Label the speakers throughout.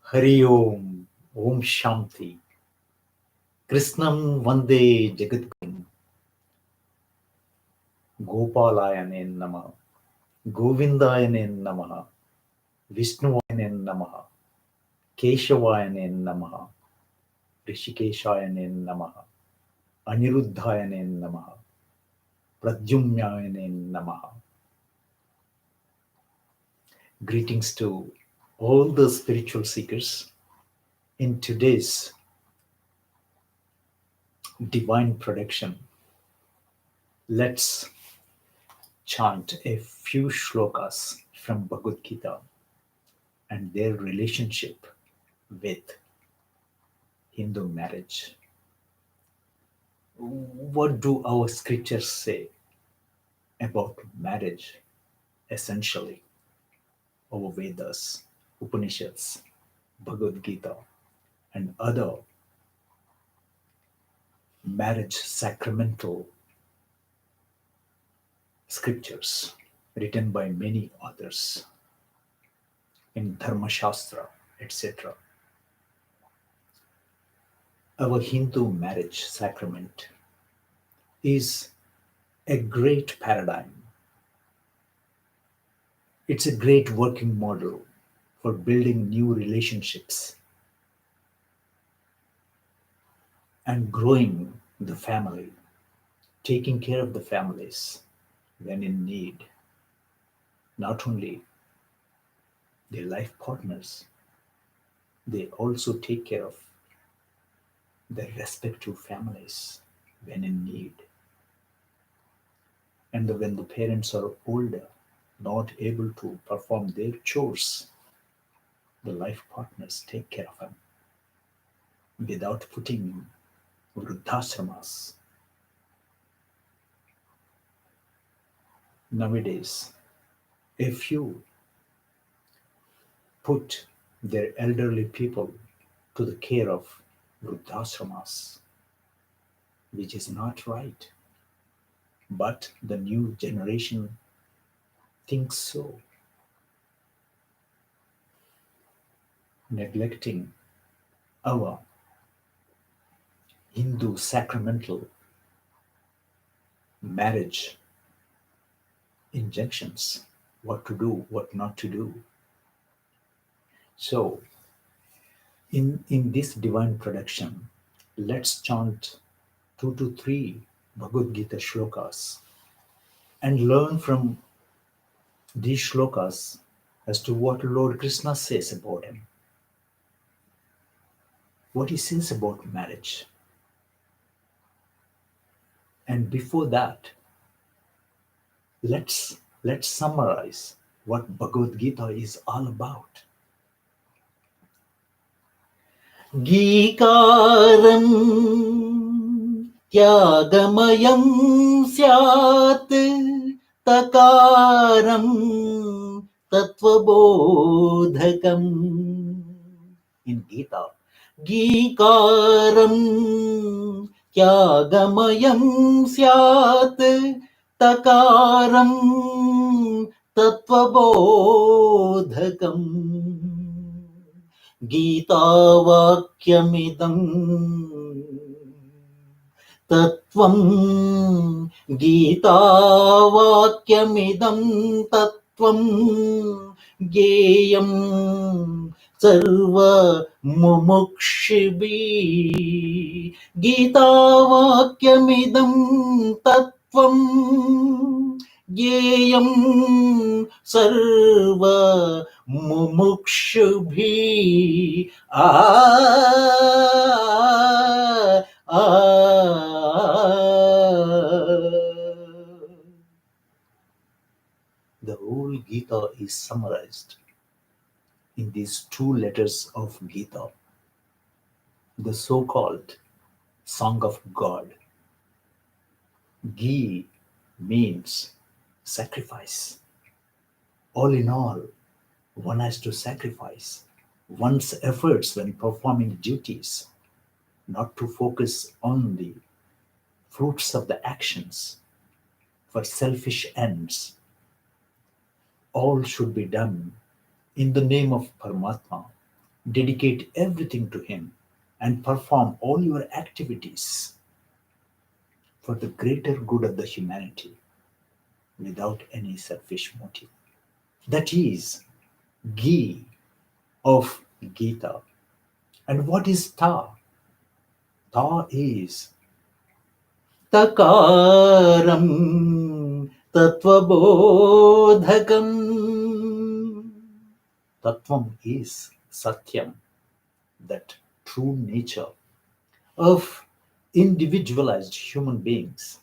Speaker 1: Hari Om, Om Shanti. Krishnam Vande Jagadguru, Gopalayane Namaha, Govindayane Namaha, Vishnuayane Namaha, Keshavayane Namaha, Rishikeshayane Namaha, Aniruddhayane Namaha, Pradyumnayane Namaha. Greetings to all the spiritual seekers in today's divine production. Let's chant a few shlokas from Bhagavad Gita and their relationship with Hindu marriage. What do our scriptures say about marriage essentially? Our Vedas, Upanishads, Bhagavad Gita, and other marriage sacramental scriptures written by many authors in Dharma Shastra, etc. Our Hindu marriage sacrament is a great paradigm. It's a great working model for building new relationships and growing the family, taking care of the families when in need. Not only their life partners, they also take care of their respective families when in need. And when the parents are older, not able to perform their chores, the life partners take care of them without putting vruddhashramas. Nowadays, if you put their elderly people to the care of vruddhashramas, which is not right, but the new generation thinks so, neglecting our Hindu sacramental marriage injunctions, what to do, what not to do. So, in this divine production, let's chant 2 to 3 Bhagavad Gita shlokas and learn from these shlokas as to what Lord Krishna says about him, what he says about marriage. And before that, let's summarize what Bhagavad Gita is all about. Gīkāram त्यागमयं स्यात् तकारं तत्त्वबोधकम्. In Gita, गीकारं त्यागमयं स्यात् तकारं तत्त्वबोधकम्. गीतावाक्यमिदं तत्त्वं गीतावाक्यमिदं तत्त्वं ज्ञेयं सर्वमुमुक्षुभिः. गीतावाक्यमिदं तत्त्वं ज्ञेयं सर्वमुमुक्षुभिः. The whole Gita is summarized in these 2 letters of Gita, the so-called Song of God. Gi means sacrifice. All in all, one has to sacrifice one's efforts when performing duties, not to focus on the fruits of the actions for selfish ends. All should be done in the name of Paramatma, dedicate everything to Him, and perform all your activities for the greater good of the humanity without any selfish motive. That is Gi of Gita. And what is Ta? Ta is Takaram Tattvabodhakam. Tattvam is Satyam, that true nature of individualized human beings,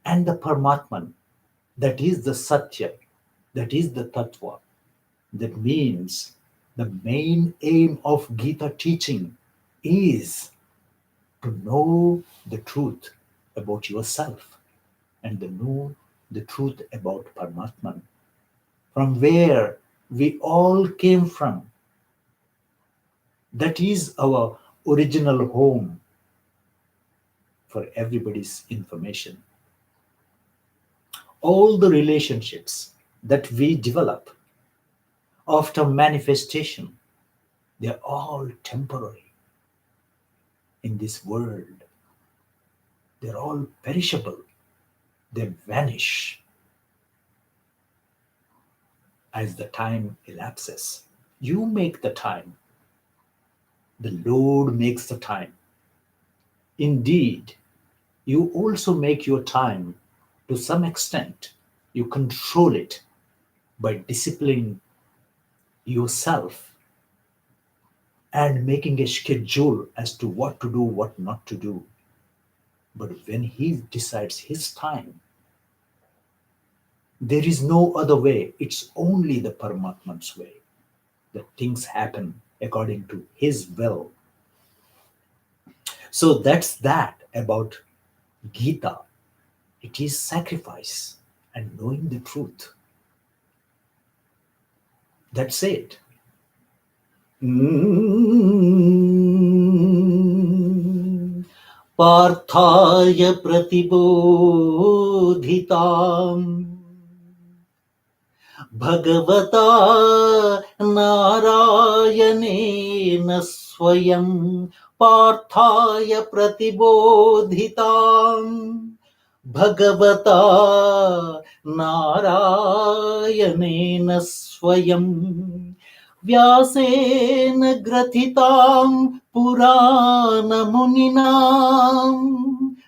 Speaker 1: and the Paramatman, that is the Satya, that is the Tattva. That means the main aim of Gita teaching is to know the truth about yourself and to know the truth about Paramatman, from where we all came from. That is our original home, for everybody's information. All the relationships that we develop after manifestation, they're all temporary in this world. They're all perishable. They vanish as the time elapses. You make the time. The Lord makes the time. Indeed, you also make your time to some extent. You control it by disciplining yourself and making a schedule as to what to do, what not to do. But when He decides His time, there is no other way. It's only the Paramatman's way that things happen according to His will. So that's that about Gita. It is sacrifice and knowing the truth. That's it. पार्थाय प्रतिबोधिताम् भगवता नारायणेन स्वयं पार्थाय प्रतिबोधिताम् भगवता नारायणेन स्वयं व्यासेन ग्रथितां पुराणमुनिना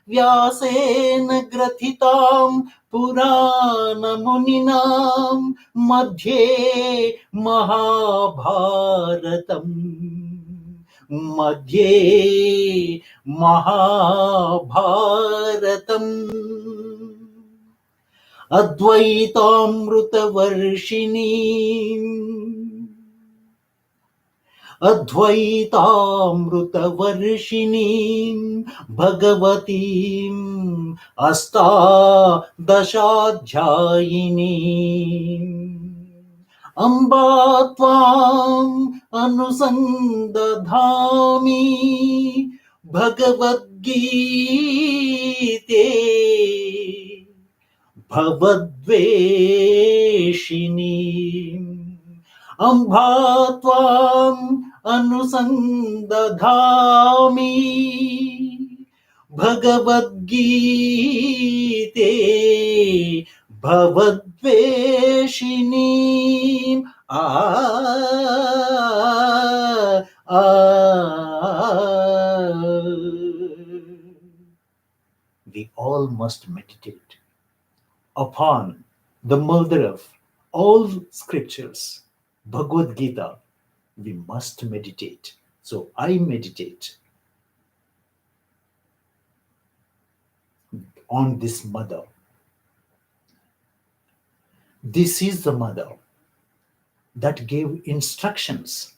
Speaker 1: व्यासेन ग्रथितां पुराणमुनिना मध्ये महाभारतम् मध्ये महाभारतम् अद्वैतामृतवर्षिणीं भगवतीम् अष्टादशाध्यायिनीम् अम्बा त्वाम् अनुसन्दधामि भगवद्गीते भवद्वेषिणीम् अम्बा त्वाम् अनुसन्दधामि भगवद्गीते भवद्वेषिणीम् We all must meditate upon the mother of all scriptures, Bhagavad Gita. We must meditate. So I meditate on this mother. This is the mother that gave instructions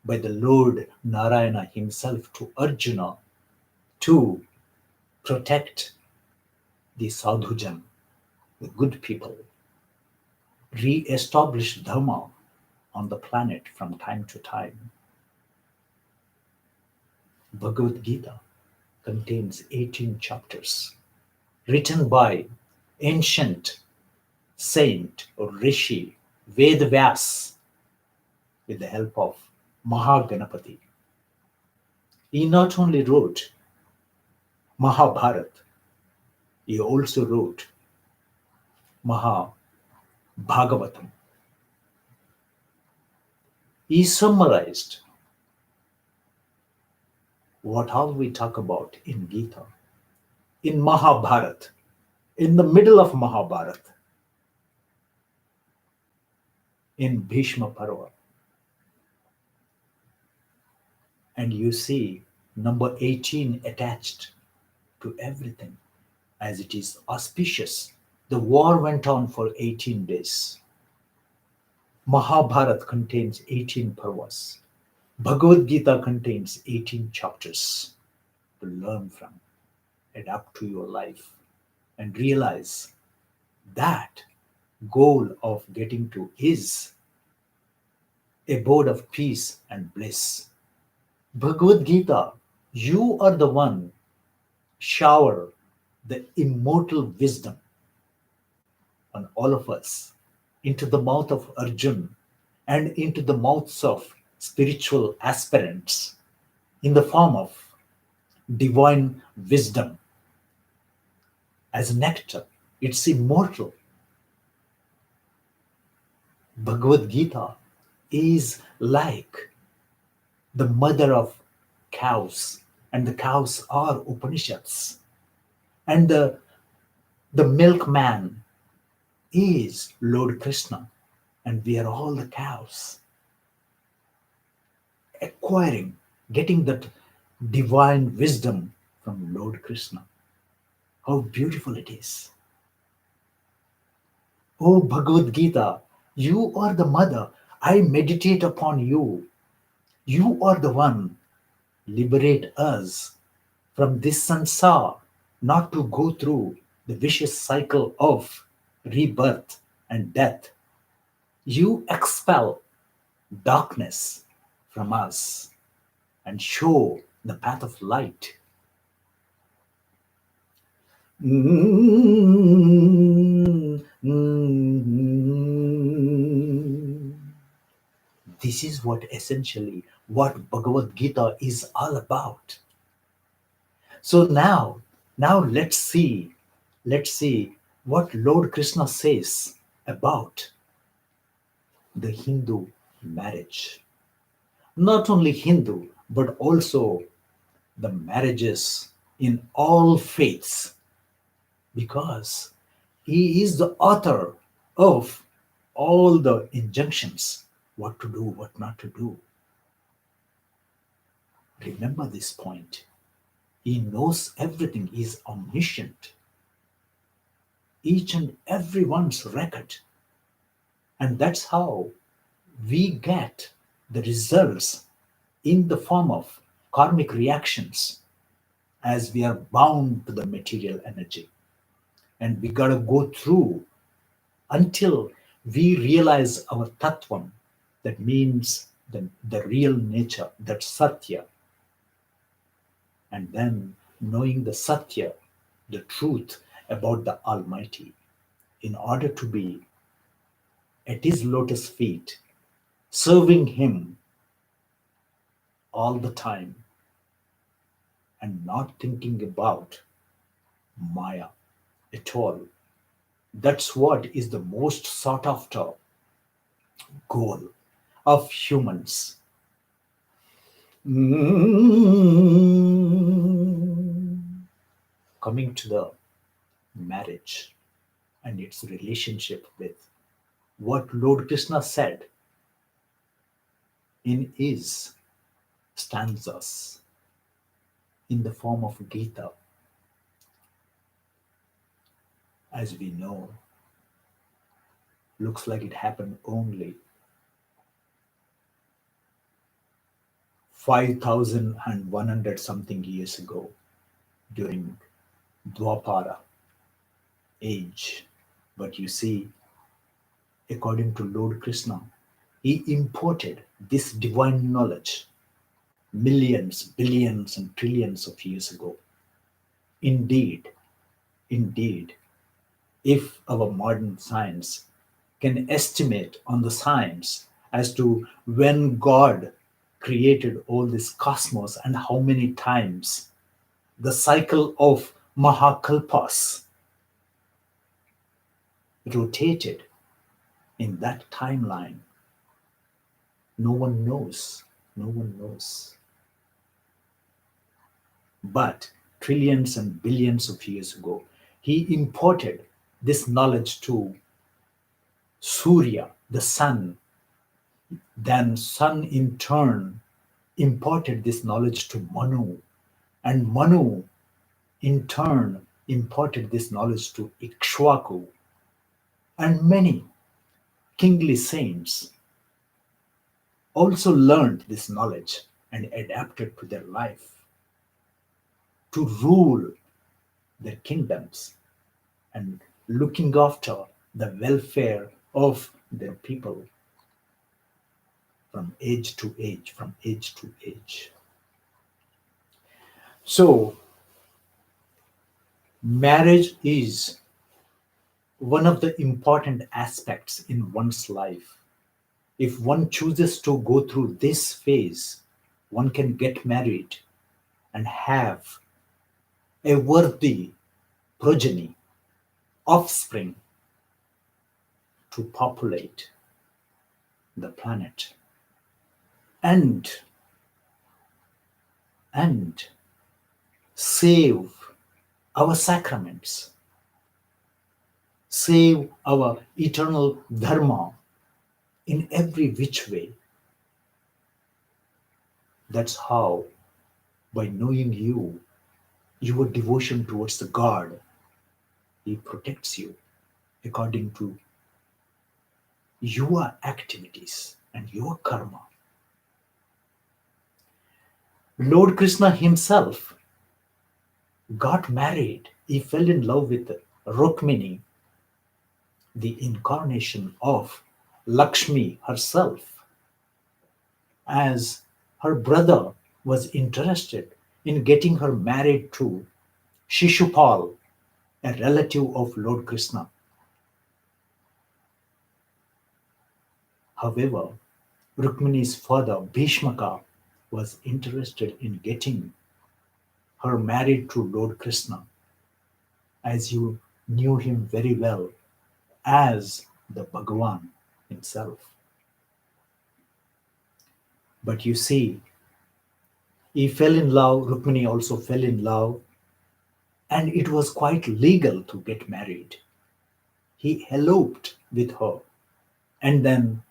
Speaker 1: by the Lord Narayana himself to Arjuna to protect the sadhujan, the good people, re-establish dharma on the planet from time to time. Bhagavad Gita contains 18 chapters written by ancient saint or rishi Ved Vyas with the help of Mahaganapati. He not only wrote Mahabharat, he also wrote Bhagavatam. He summarized what all we talk about in Gita, in Mahabharat, in the middle of Mahabharat, in Bhishma Parva. And you see number 18 attached to everything, as it is auspicious. The war went on for 18 days. Mahabharat contains 18 parvas. Bhagavad Gita contains 18 chapters to learn from, adapt to your life, and realize that goal of getting to his abode of peace and bliss. Bhagavad Gita, you are the one shower the immortal wisdom on all of us into the mouth of Arjun and into the mouths of spiritual aspirants in the form of divine wisdom as nectar. It's immortal. Bhagavad Gita is like the mother of cows, and the cows are Upanishads. And the milkman is Lord Krishna, and we are all the cows. Acquiring, getting that divine wisdom from Lord Krishna. How beautiful it is. Oh Bhagavad Gita, you are the mother. I meditate upon you. You are the one. Liberate us from this sansar, not to go through the vicious cycle of rebirth and death. You expel darkness from us and show the path of light. This is what essentially what Bhagavad Gita is all about. So now let's see what Lord Krishna says about the Hindu marriage. Not only Hindu, but also the marriages in all faiths, because he is the author of all the injunctions, what to do, what not to do. Remember this point. He knows everything, he is omniscient. Each and everyone's record. And that's how we get the results in the form of karmic reactions, as we are bound to the material energy. And we gotta go through until we realize our tattvam, that means the real nature, that satya. And then knowing the satya, the truth about the Almighty, in order to be at his lotus feet, serving him all the time and not thinking about Maya at all. That's what is the most sought after goal of humans. Coming to the marriage and its relationship with what Lord Krishna said in his stanzas in the form of Gita. As we know, looks like it happened only 5,100 something years ago during Dwapara age. But you see, according to Lord Krishna, he imported this divine knowledge millions, billions, and trillions of years ago. Indeed, if our modern science can estimate on the science as to when God created all this cosmos and how many times the cycle of Mahakalpas rotated in that timeline. No one knows. No one knows. But trillions and billions of years ago, he imported this knowledge to Surya, the sun. Then sun in turn imparted this knowledge to Manu, and Manu in turn imparted this knowledge to Ikshwaku, and many kingly saints also learned this knowledge and adapted to their life to rule their kingdoms and looking after the welfare of their people from age to age, from age to age. So, marriage is one of the important aspects in one's life. If one chooses to go through this phase, one can get married and have a worthy progeny, offspring to populate the planet and save our sacraments, save our eternal dharma in every which way. That's how, by knowing you, your devotion towards the God, He protects you according to your activities and your karma. Lord Krishna himself got married. He fell in love with Rukmini, the incarnation of Lakshmi herself, as her brother was interested in getting her married to Shishupal, a relative of Lord Krishna. However, Rukmini's father, Bhishmaka, was interested in getting her married to Lord Krishna, as you knew him very well as the Bhagavan himself. But you see, he fell in love, Rukmini also fell in love, and it was quite legal to get married. He eloped with her, and then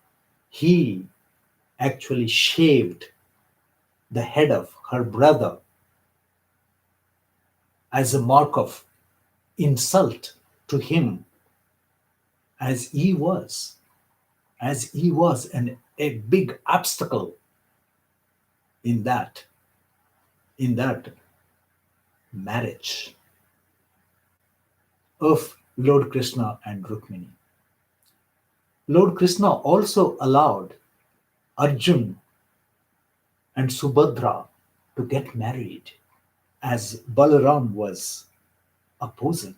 Speaker 1: he actually shaved the head of her brother as a mark of insult to him, as he was a big obstacle in that marriage of Lord Krishna and Rukmini. Lord Krishna also allowed Arjun and Subhadra to get married, as Balaram was opposing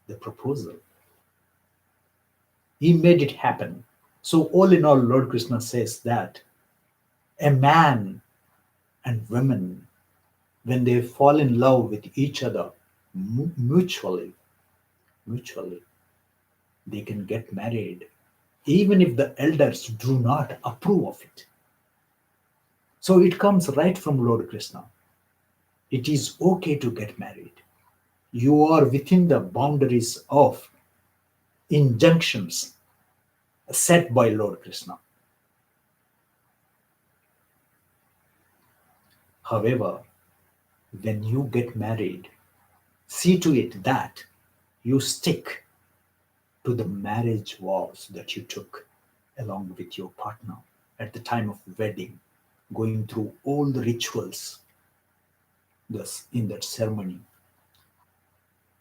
Speaker 1: the proposal. He made it happen. So, all in all, Lord Krishna says that a man and woman, when they fall in love with each other mutually, they can get married, even if the elders do not approve of it. So it comes right from Lord Krishna. It is okay to get married. You are within the boundaries of injunctions set by Lord Krishna. However, when you get married, see to it that you stick to the marriage vows that you took along with your partner at the time of wedding, going through all the rituals thus in that ceremony.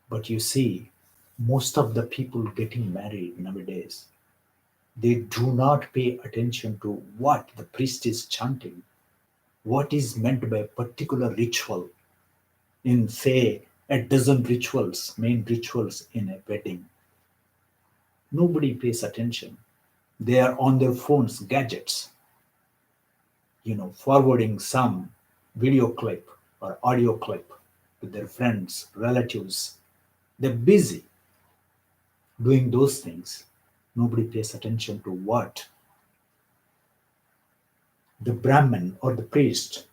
Speaker 1: But you see, most of the people getting married nowadays, they do not pay attention to what the priest is chanting, what is meant by a particular ritual in, say, a dozen rituals, main rituals in a wedding. Nobody pays attention. They are on their phones, gadgets. forwarding some video clip or audio clip to their friends, relatives. They're busy doing those things. Nobody pays attention to what the Brahmin or the priest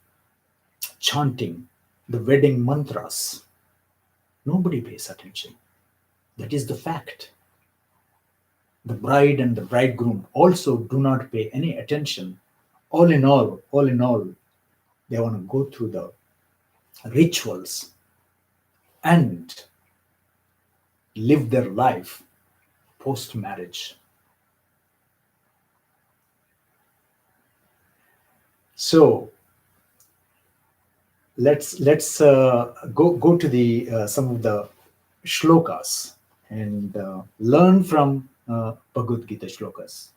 Speaker 1: chanting the wedding mantras. Nobody pays attention. That is the fact. The bride and the bridegroom also do not pay any attention. All in all, they want to go through the rituals and live their life post marriage. So let's go to the some of the shlokas and learn from Bhagavad Gita shlokas.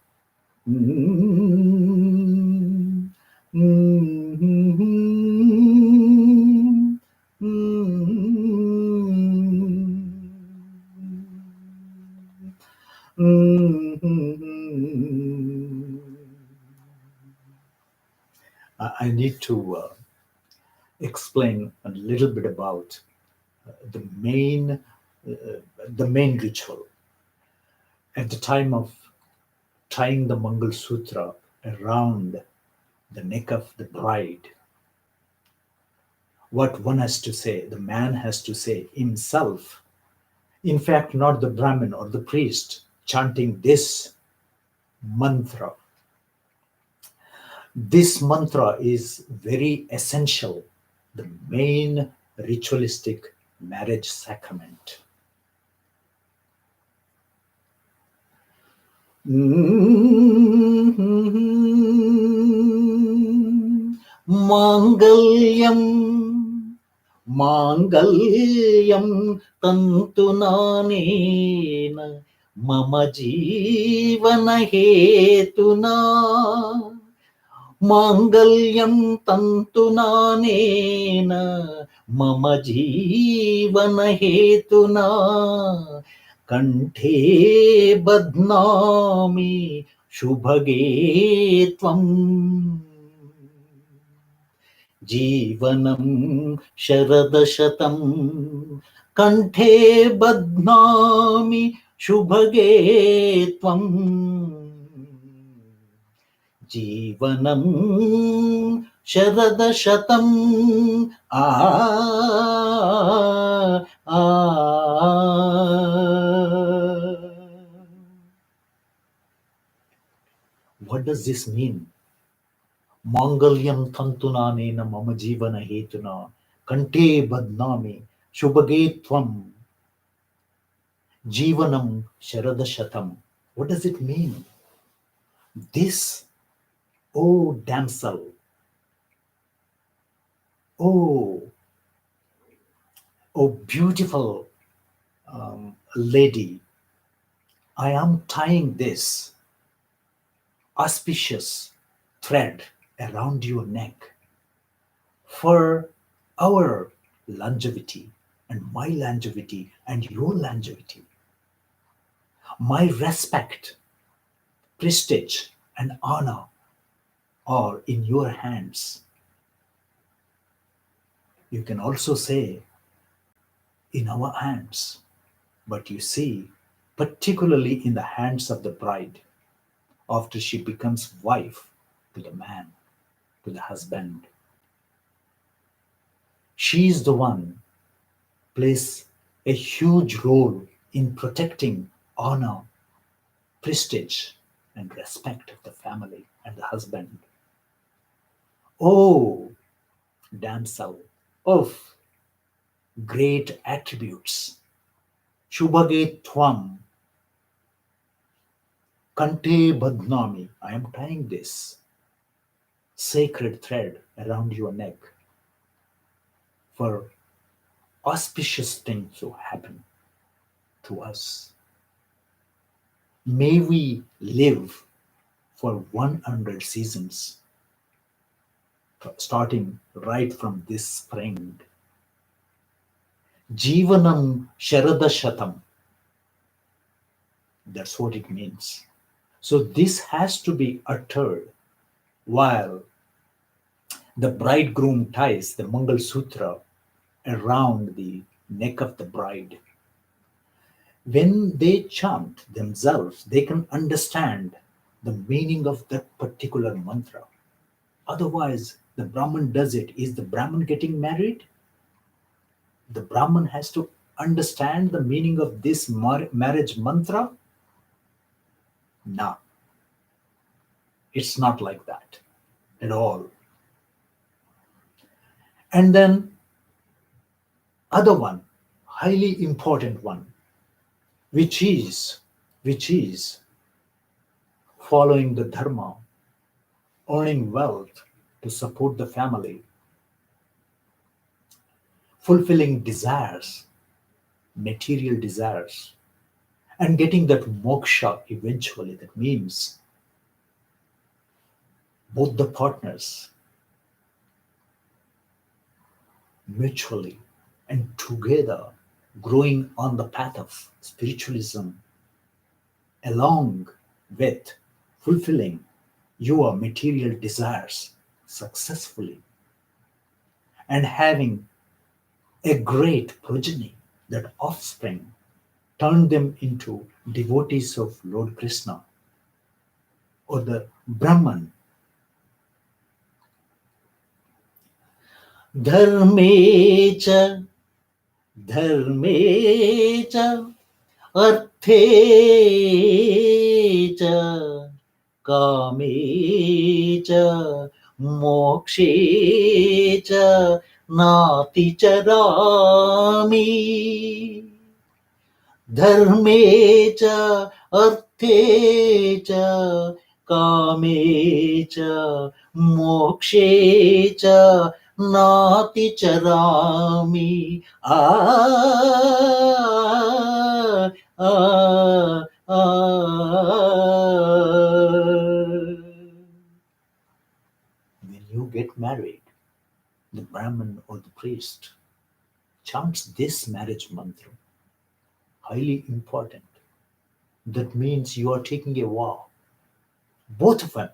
Speaker 1: I need to explain a little bit about the main ritual at the time of tying the Mangal Sutra around the neck of the bride. What one has to say, the man has to say himself. In fact, not the Brahmin or the priest chanting this mantra. This mantra is very essential, the main ritualistic marriage sacrament. Mangalyam tantunanena mama jivana hetuna. Mangalyam tantunanena mama jivana hetuna. Kanthe badnami shubhage tvam. Jivanam sharadashatam. Kanthe badnami shubhage tvam. Jivanam sharadashatam. What does this mean? Mangalyam tantunanena mama jivana hetuna kante badnami shubhage tvam. Jivanam sharadashatam. What does it mean? This, oh damsel, oh beautiful lady, I am tying this auspicious thread around your neck for our longevity and my longevity and your longevity. My respect, prestige, and honor are in your hands. You can also say in our hands, but you see, particularly in the hands of the bride, after she becomes wife to the man, to the husband. She is the one plays a huge role in protecting honor, prestige, and respect of the family and the husband. Oh, damsel of great attributes, Shubhage Tvam, Kante Badnami, I am tying this sacred thread around your neck for auspicious things to happen to us. May we live for 100 seasons, starting right from this spring. Jivanam Sharadashatam. That's what it means. So this has to be uttered while The bridegroom ties the Mangal Sutra around the neck of the bride. When they chant themselves, they can understand the meaning of that particular mantra. Otherwise, the Brahman does it. Is the Brahman getting married? The Brahman has to understand the meaning of this marriage mantra? No, it's not like that at all. And then, other one, highly important one, which is following the dharma, earning wealth to support the family, fulfilling desires, material desires, and getting that moksha eventually. That means both the partners mutually and together growing on the path of spiritualism along with fulfilling your material desires successfully and having a great progeny, that offspring turn them into devotees of Lord Krishna or the Brahman. Dharme cha, dharme cha, arthe cha, kame cha, mokshe cha, nati charami. Dharme cha, arthe cha, kame cha, mokshe cha, nati charami. When you get married, the Brahmin or the priest chants this marriage mantra, highly important. That means you are taking a vow. Both of them,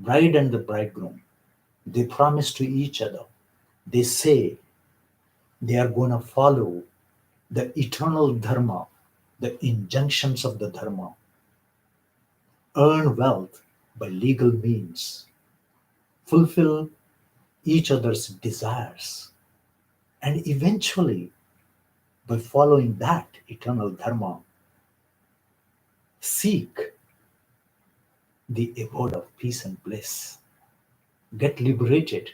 Speaker 1: bride and the bridegroom, they promise to each other. They say they are going to follow the eternal dharma, the injunctions of the dharma, earn wealth by legal means, fulfill each other's desires, and eventually, by following that eternal dharma, seek the abode of peace and bliss, get liberated,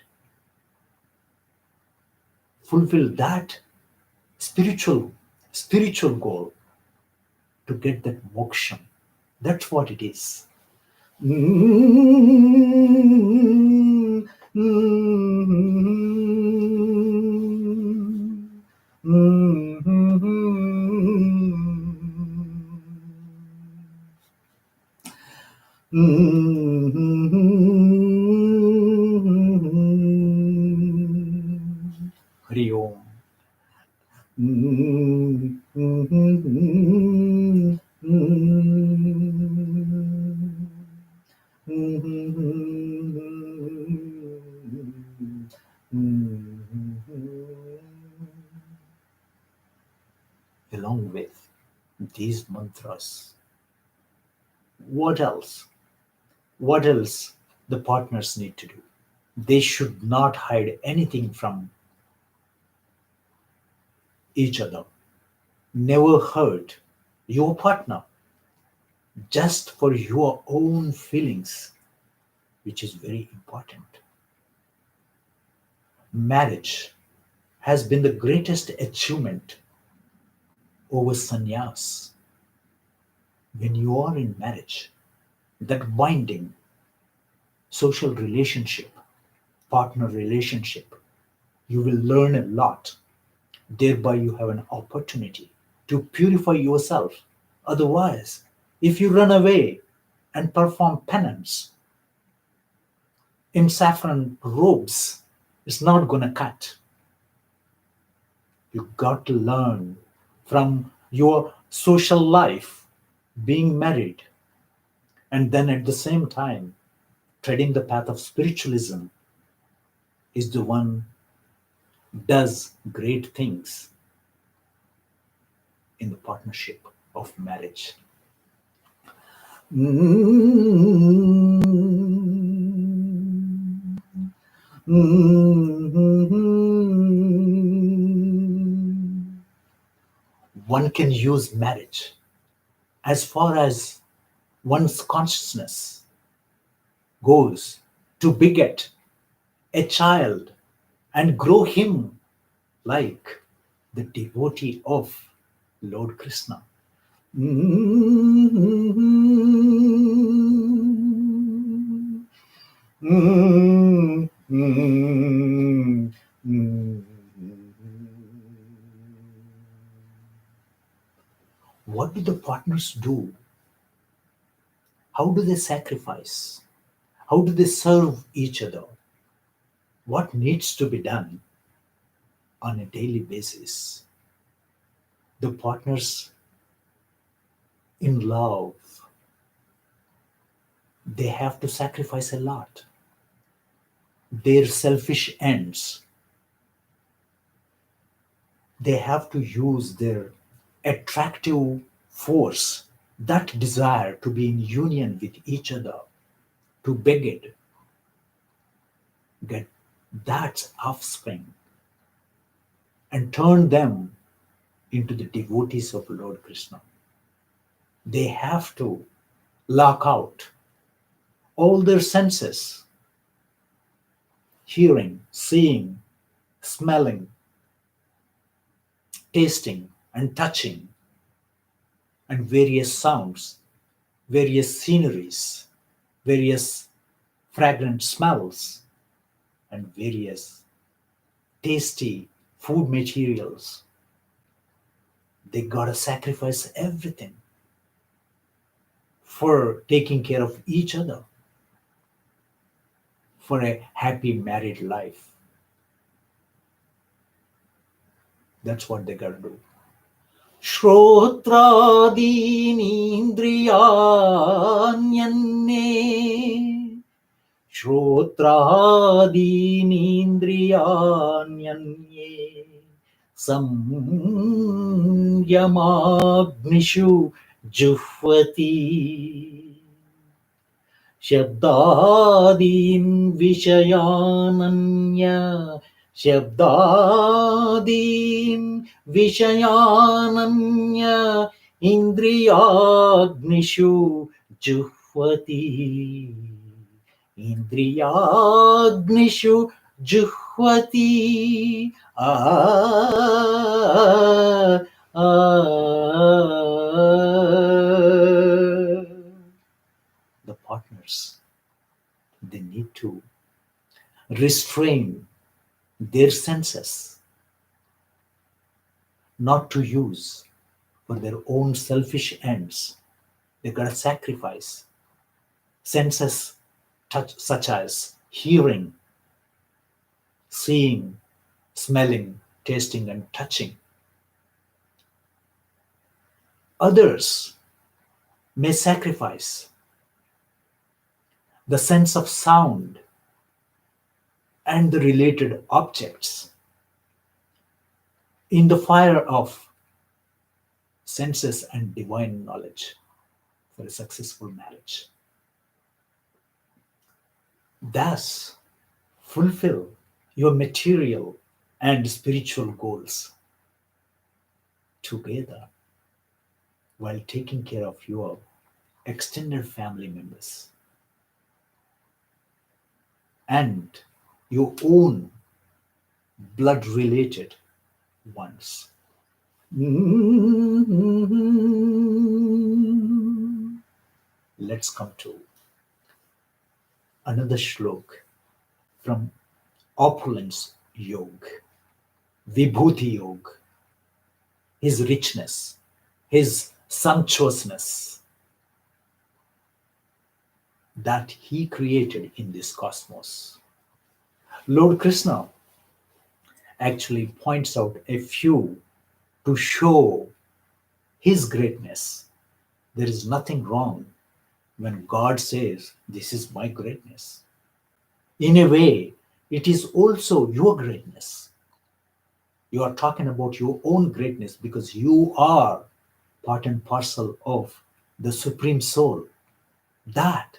Speaker 1: fulfill that spiritual goal to get that moksha. That's what it is. Hari Om. Along with these mantras, what else? What else the partners need to do? They should not hide anything from each other. Never hurt your partner just for your own feelings, which is very important. Marriage has been the greatest achievement over sannyas. When you are in marriage, that binding social relationship, partner relationship, you will learn a lot. Thereby, you have an opportunity to purify yourself. Otherwise, if you run away and perform penance in saffron robes, it's not going to cut. You got to learn from your social life, being married, and then at the same time treading the path of spiritualism. is the one does great things in the partnership of marriage. One can use marriage as far as one's consciousness goes to beget a child and grow him like the devotee of Lord Krishna. What do the partners do? How do they sacrifice? How do they serve each other? What needs to be done on a daily basis? The partners in love, they have to sacrifice a lot. Their selfish ends, they have to use their attractive force, that desire to be in union with each other, to beget, get that offspring and turn them into the devotees of Lord Krishna. They have to lock out all their senses, hearing, seeing, smelling, tasting, and touching, and various sounds, various sceneries, various fragrant smells, and various tasty food materials. They gotta sacrifice everything for taking care of each other, for a happy married life. That's what they gotta do. Shrotraadinindriyanyanne Shrotraadinindriyananye Samyamagnishu Juhvati Shabdadin Vishayananya Shabdadin Vishayananya Indriyagnishu Juhvati Indriyagnishu Juhvati The partners, they need to restrain their senses, not to use for their own selfish ends. They gotta sacrifice senses such as hearing, seeing, smelling, tasting, and touching. Others may sacrifice the sense of sound and the related objects in the fire of senses and divine knowledge for a successful marriage. Thus, fulfill your material and spiritual goals together while taking care of your extended family members and your own blood related ones. Let's come to another shlok from Opulence Yoga, Vibhuti Yoga, his richness, his sumptuousness that he created in this cosmos. Lord Krishna actually points out a few to show his greatness. There is nothing wrong when God says, "This is my greatness." In a way, it is also your greatness. You are talking about your own greatness because you are part and parcel of the Supreme Soul, that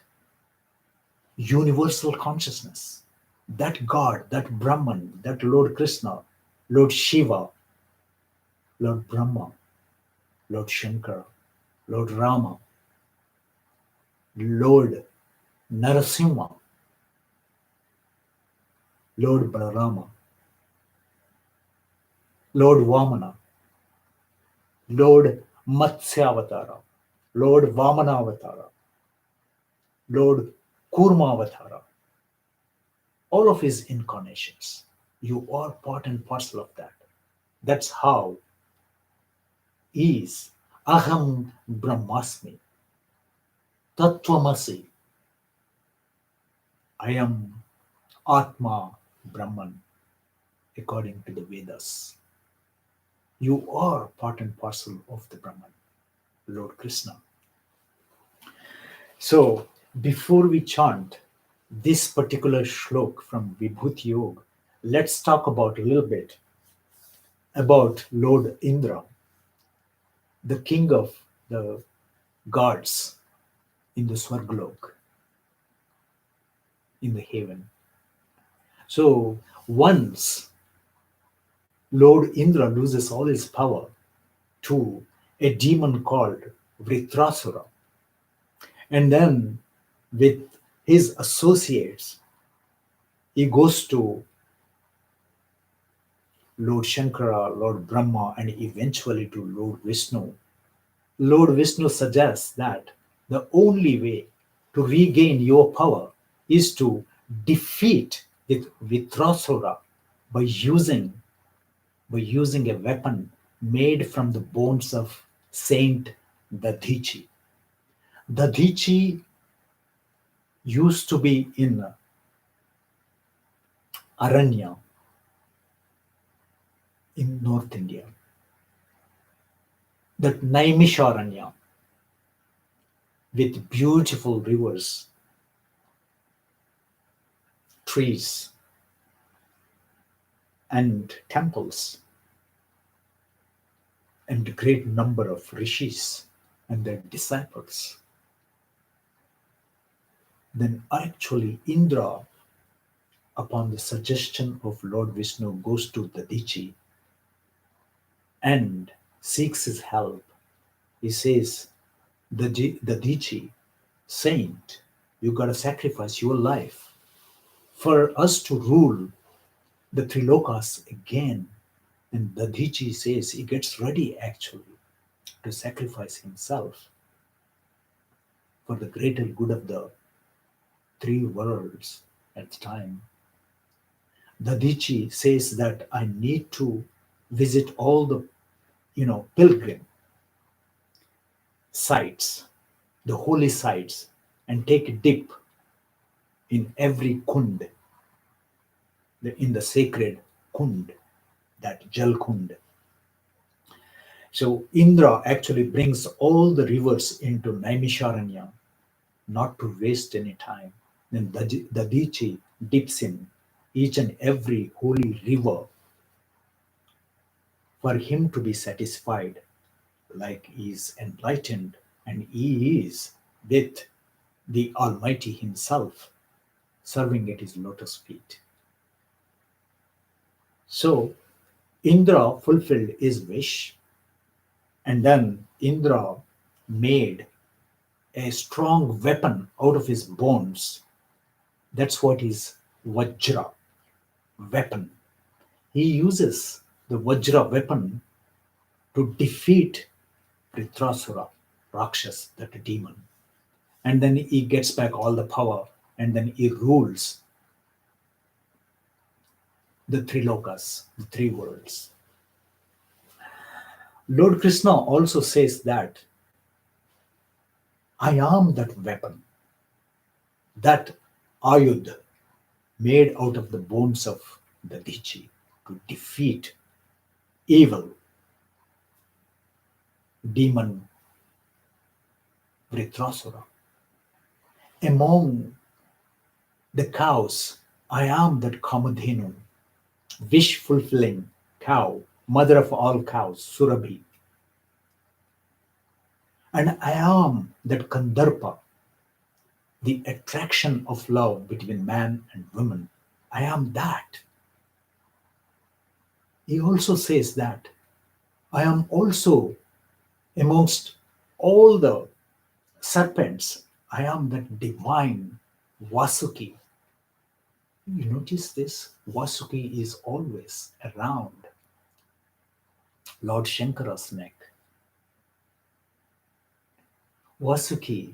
Speaker 1: universal consciousness, that God, that Brahman, that Lord Krishna, Lord Shiva, Lord Brahma, Lord Shankara, Lord Rama, Lord Narasimha, Lord Balarama, Lord Vamana, Lord Matsyavatara, Lord Vamanavatara, Lord Kurmavatara, all of his incarnations. You are part and parcel of that. That's how is Aham Brahmasmi, Tattvamasi. I am Atma Brahman, according to the Vedas. You are part and parcel of the Brahman, Lord Krishna. So, before we chant this particular shlok from Vibhuti Yoga, let's talk about a little bit about Lord Indra, the king of the gods in the Swargalok, in the heaven. So, once Lord Indra loses all his power to a demon called Vritrasura, and then with his associates, he goes to Lord Shankara, Lord Brahma, and eventually to Lord Vishnu. Lord Vishnu suggests that the only way to regain your power is to defeat with Vitrasura by using a weapon made from the bones of Saint Dadichi. Dadichi used to be in Aranya in North India, that Naimisharanya with beautiful rivers, trees, and temples, and a great number of rishis and their disciples. Then actually Indra, upon the suggestion of Lord Vishnu, goes to Dadichi and seeks his help. He says, Dadichi, saint, you gotta sacrifice your life for us to rule the Trilokas again. And Dadichi says he gets ready actually to sacrifice himself for the greater good of the three worlds at the time. Dadichi says that I need to visit all the pilgrim sites, the holy sites, and take a dip in every kund, in the sacred kund, that Jal Kund. So Indra actually brings all the rivers into Naimisharanya, not to waste any time. Then Dadichi dips in each and every holy river for him to be satisfied, like he is enlightened and he is with the Almighty Himself, serving at His lotus feet. So Indra fulfilled his wish, and then Indra made a strong weapon out of his bones. That's what is Vajra, weapon. He uses the Vajra weapon to defeat Vritrasura, Rakshas, that demon. And then he gets back all the power, and then he rules the three lokas, the three worlds. Lord Krishna also says that I am that weapon, that ayud made out of the bones of Dadichi to defeat evil, demon Vritrasura. Among the cows I am that Kamadhenu, wish fulfilling cow, mother of all cows, Surabhi. And I am that Kandarpa, the attraction of love between man and woman. I am that. He also says that I am also amongst all the serpents. I am that divine Vasuki. You notice this? Vasuki is always around Lord Shankara's neck. Vasuki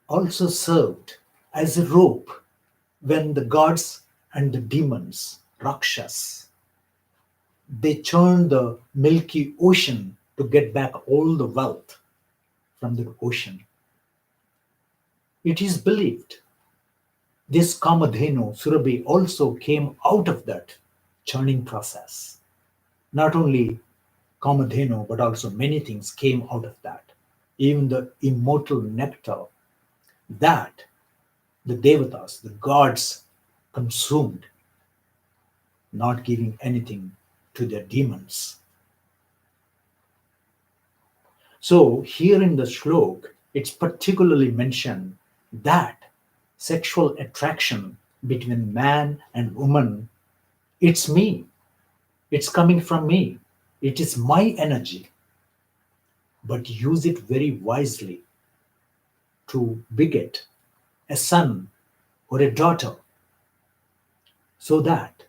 Speaker 1: also served as a rope when the gods and the demons, Rakshas, they churned the milky ocean to get back all the wealth from the ocean. It is believed this Kamadhenu, Surabhi, also came out of that churning process. Not only Kamadhenu, but also many things came out of that. Even the immortal nectar that the devatas, the gods, consumed, not giving anything to their demons. So, here in the shlok, it's particularly mentioned that sexual attraction between man and woman, it's me, it's coming from me, it is my energy, but use it very wisely to beget a son or a daughter so that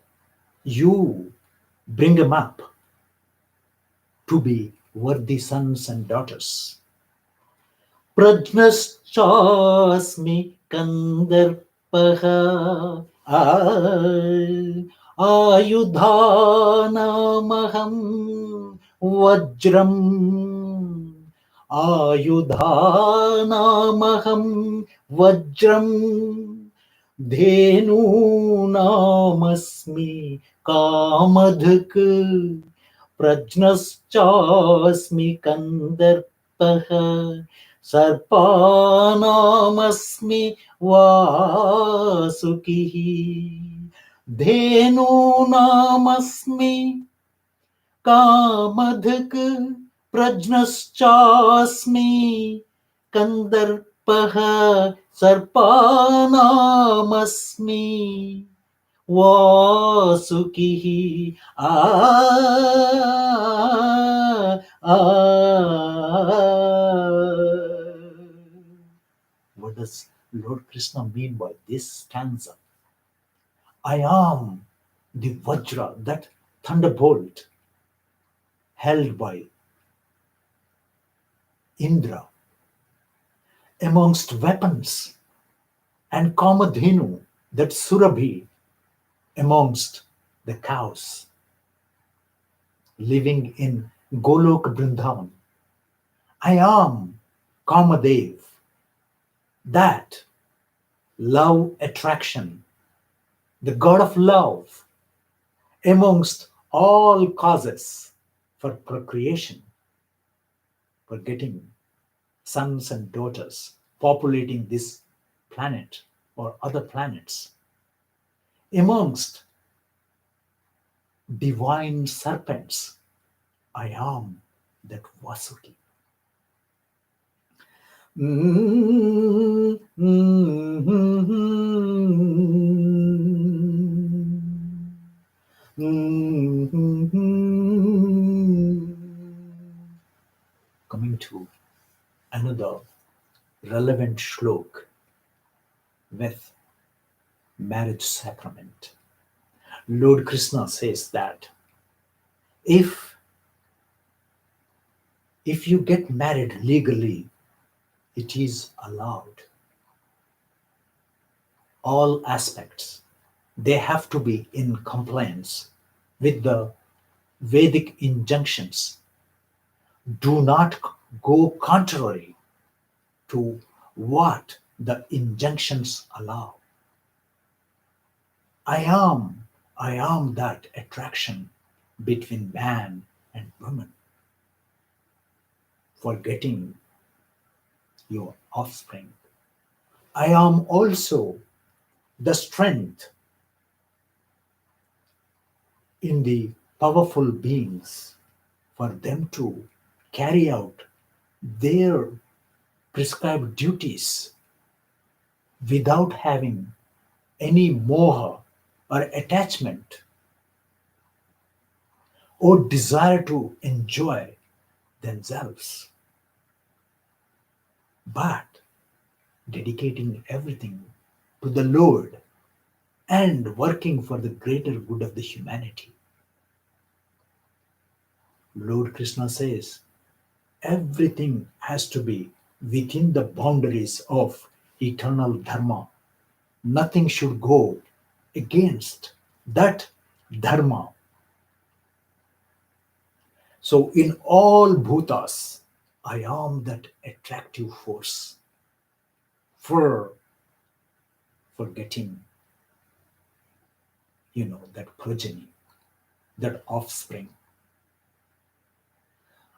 Speaker 1: you bring them up to be worthy sons and daughters. Prajnaschasmi kandarpaha ayudhanamaham vajram ayudhanamaham vajram धेनूनामस्मि Kamadhuk प्रज्ञश्चास्मि कन्दर्पः सर्पानामस्मि वासुकिः धेनूनामस्मि Kamadhuk प्रज्ञश्चास्मि कन्दर्पः सर्पानामस्मि वासुकिः What does Lord Krishna mean by this stanza? I am the Vajra, that thunderbolt held by Indra amongst weapons, and Kamadhenu, that Surabhi amongst the cows living in Golok Vrindavan. I am Kamadev, that love attraction, the god of love amongst all causes for procreation, for getting sons and daughters, populating this planet or other planets, amongst divine serpents. I am that Vasuki. Coming to another relevant shlok with marriage sacrament. Lord Krishna says that if you get married legally, it is allowed. All aspects, they have to be in compliance with the Vedic injunctions. Do not go contrary to what the injunctions allow. I am that attraction between man and woman for getting your offspring. I am also the strength in the powerful beings for them to carry out their prescribed duties without having any moha or attachment or desire to enjoy themselves, but dedicating everything to the Lord and working for the greater good of the humanity. Lord Krishna says everything has to be within the boundaries of eternal dharma. Nothing should go against that dharma. So, in all bhutas, I am that attractive force for getting, that progeny, that offspring.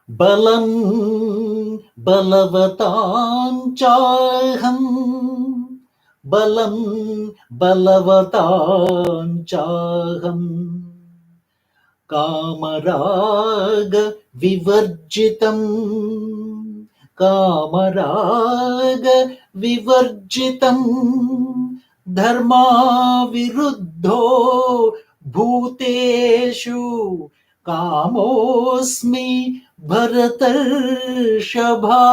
Speaker 1: Balam balavatam chaham, balam balavatam chaham, कामराग विवर्जितम् कामराग विवर्जितम् धर्मा विरुद्धो भूतेषु कामोऽस्मि भरतर्षभा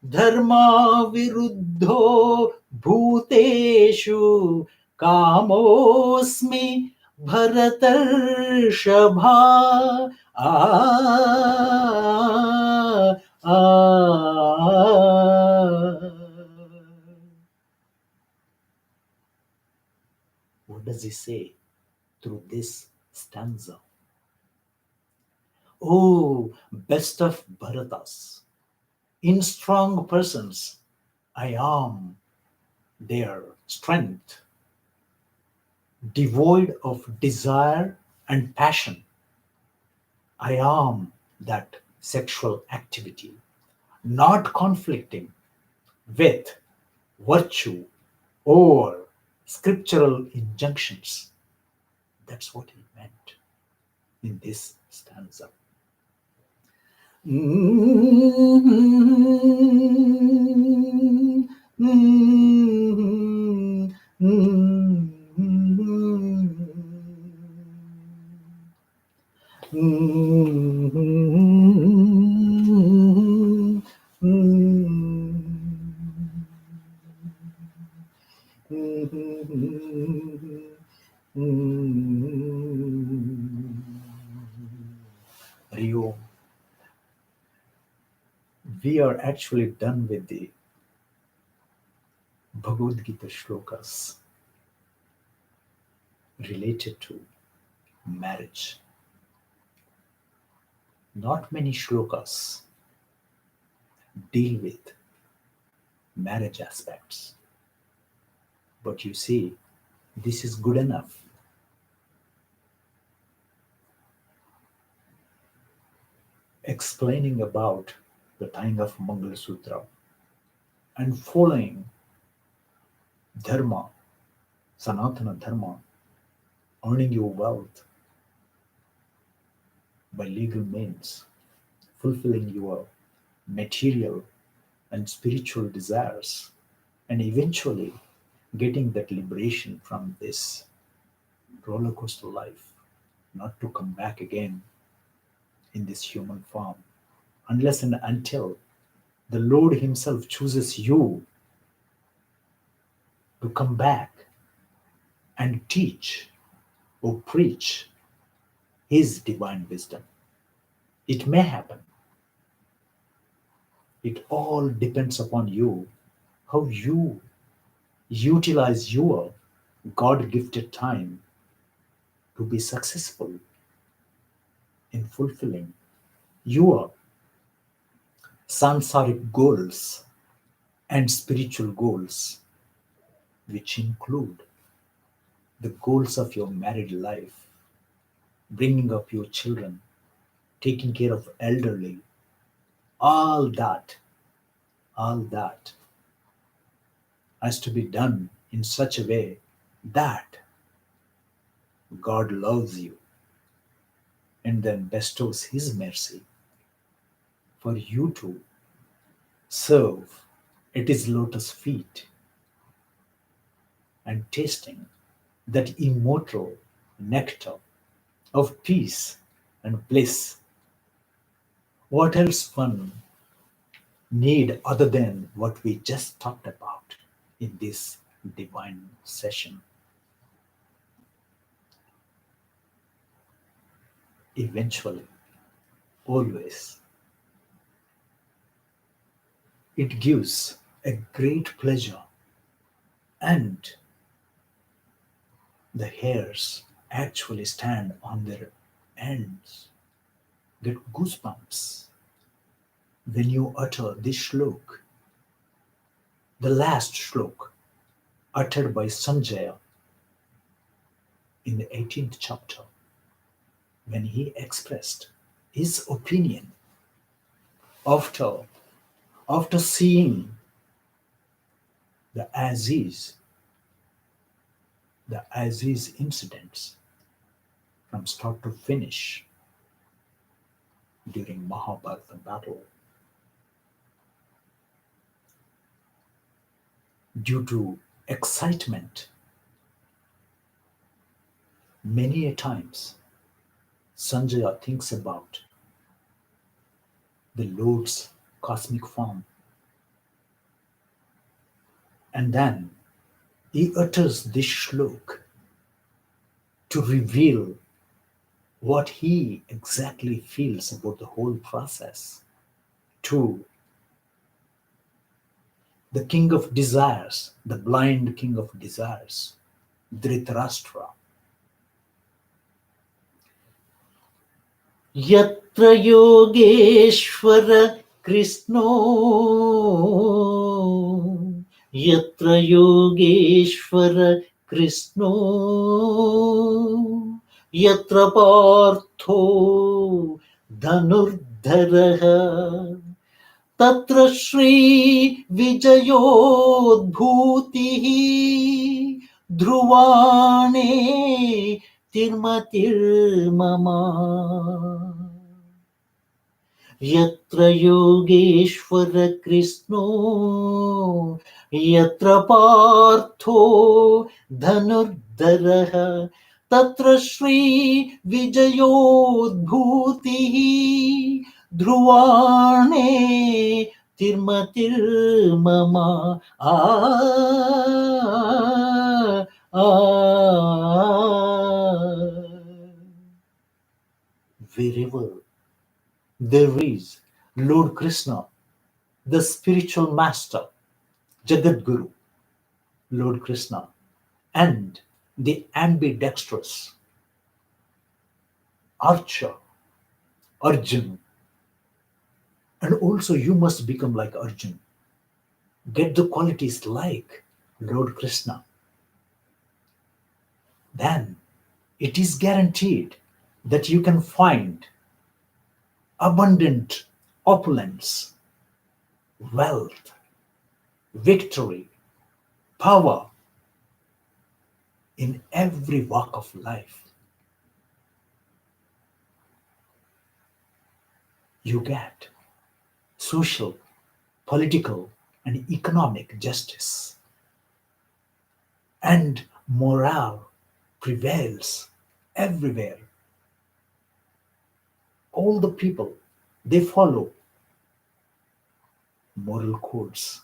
Speaker 1: धर्मा विरुद्धो भूतेषु कामोऽस्मि भरतर्षभा What does he say through this stanza? Oh, best of Bharatas, in strong persons, I am their strength, devoid of desire and passion. I am that sexual activity, not conflicting with virtue or scriptural injunctions. That's what he meant in this stanza. Rio, we are actually done with the Bhagavad Gita Shlokas related to marriage. Not many shlokas deal with marriage aspects. But you see, this is good enough. Explaining about the tying of Mangal Sutra and following dharma, Sanatana Dharma, earning your wealth by legal means, fulfilling your material and spiritual desires, and eventually getting that liberation from this roller coaster life, not to come back again in this human form, unless and until the Lord Himself chooses you to come back and teach or preach His divine wisdom. It may happen. It all depends upon you, how you utilize your God-gifted time to be successful in fulfilling your sansaric goals and spiritual goals, which include the goals of your married life, bringing up your children, taking care of elderly, all that has to be done in such a way that God loves you and then bestows His mercy for you to serve at His lotus feet and tasting that immortal nectar of peace and bliss. What else one need other than what we just talked about in this divine session? Eventually, always, it gives a great pleasure, and the hairs actually stand on their ends, get goosebumps when you utter this shlok, the last shlok uttered by Sanjaya in the 18th chapter, when he expressed his opinion after seeing the Aziz incidents from start to finish during Mahabharata battle. Due to excitement, many a times Sanjaya thinks about the Lord's cosmic form, and then he utters this shlok to reveal what he exactly feels about the whole process to the king of desires, the blind king of desires, Dhritarashtra. Yatra Yogeshwara Krishno, Yatra Yogeshwara Krishno, Yatra Partho Dhanurdharaha, Tatra Shri Vijayodbhutihi Dhruvane Tirmatir Mama. Yatra Yogeshwara Krishno, Yatra Partho Dhanurdharaha, Tatra Shri Vijayodbhutihi Dhruvane Tirmatir Mama. Wherever there is Lord Krishna, the spiritual master, Jagat Guru, Lord Krishna, and the ambidextrous archer, Arjun. And also, you must become like Arjun. Get the qualities like Lord Krishna. Then it is guaranteed that you can find abundant opulence, wealth, victory, power in every walk of life. You get social, political, and economic justice. And morale prevails everywhere. All the people, they follow moral codes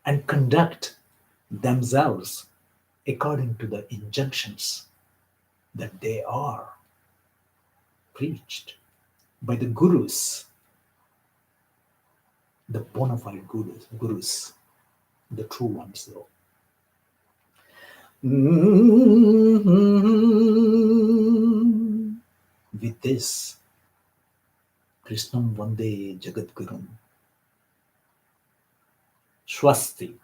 Speaker 1: and conduct themselves according to the injunctions that they are preached by the gurus, the bona fide gurus, the true ones though. With this, Krishnam Vande Jagadgurum. Swasti.